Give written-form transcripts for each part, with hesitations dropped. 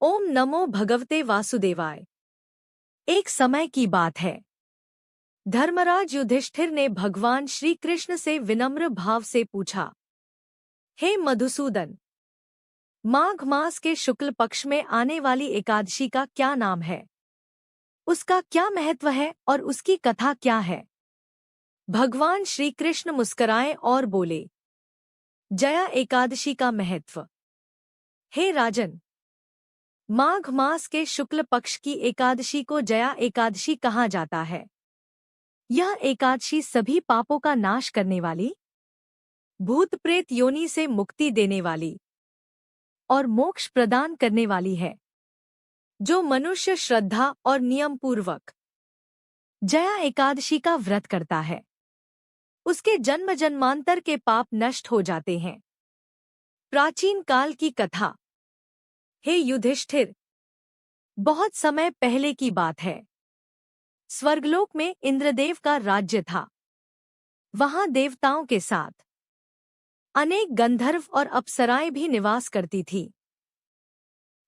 ओम नमो भगवते वासुदेवाय। एक समय की बात है। धर्मराज युधिष्ठिर ने भगवान श्री कृष्ण से विनम्र भाव से पूछा, हे मधुसूदन, माघ मास के शुक्ल पक्ष में आने वाली एकादशी का क्या नाम है? उसका क्या महत्व है और उसकी कथा क्या है? भगवान श्री कृष्ण मुस्कराए और बोले, जया एकादशी का महत्व। हे राजन, माघ मास के शुक्ल पक्ष की एकादशी को जया एकादशी कहा जाता है। यह एकादशी सभी पापों का नाश करने वाली, भूत प्रेत योनि से मुक्ति देने वाली और मोक्ष प्रदान करने वाली है। जो मनुष्य श्रद्धा और नियम पूर्वक जया एकादशी का व्रत करता है, उसके जन्म जन्मांतर के पाप नष्ट हो जाते हैं। प्राचीन काल की कथा। हे युधिष्ठिर, बहुत समय पहले की बात है। स्वर्गलोक में इंद्रदेव का राज्य था। वहां देवताओं के साथ अनेक गंधर्व और अप्सराएं भी निवास करती थीं।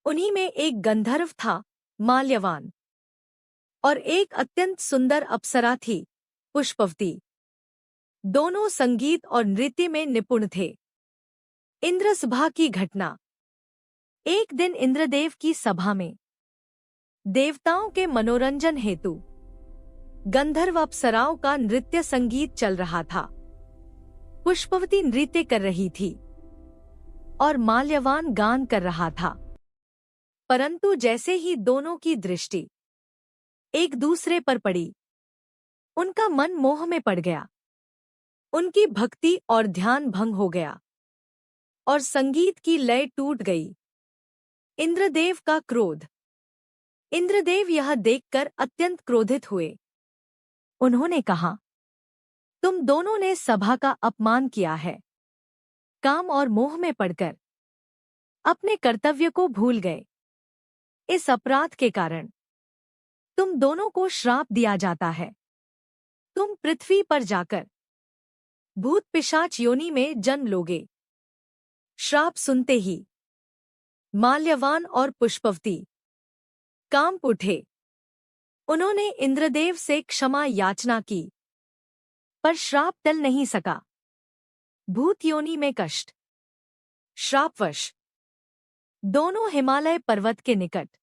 उन्हीं में एक गंधर्व था, माल्यवान, और एक अत्यंत सुंदर अप्सरा थी, पुष्पवती। दोनों संगीत और नृत्य में निपुण थे। इंद्र सभा की घटना। एक दिन इंद्रदेव की सभा में देवताओं के मनोरंजन हेतु गंधर्व अप्सराओं का नृत्य संगीत चल रहा था। पुष्पवती नृत्य कर रही थी और माल्यवान गान कर रहा था। परंतु जैसे ही दोनों की दृष्टि एक दूसरे पर पड़ी, उनका मन मोह में पड़ गया। उनकी भक्ति और ध्यान भंग हो गया और संगीत की लय टूट गई। इंद्रदेव का क्रोध। इंद्रदेव यह देखकर अत्यंत क्रोधित हुए। उन्होंने कहा, तुम दोनों ने सभा का अपमान किया है। काम और मोह में पड़कर अपने कर्तव्य को भूल गए। इस अपराध के कारण तुम दोनों को श्राप दिया जाता है। तुम पृथ्वी पर जाकर भूत पिशाच योनि में जन्म लोगे। श्राप सुनते ही माल्यवान और पुष्पवती कांप उठे। उन्होंने इंद्रदेव से क्षमा याचना की, पर श्राप टल नहीं सका। भूत योनि में कष्ट। श्रापवश दोनों हिमालय पर्वत के निकट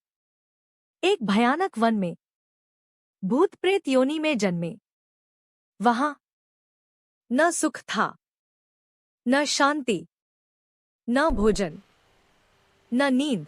एक भयानक वन में भूत प्रेत योनि में जन्मे। वहां न सुख था, न शांति, न भोजन, न नींद।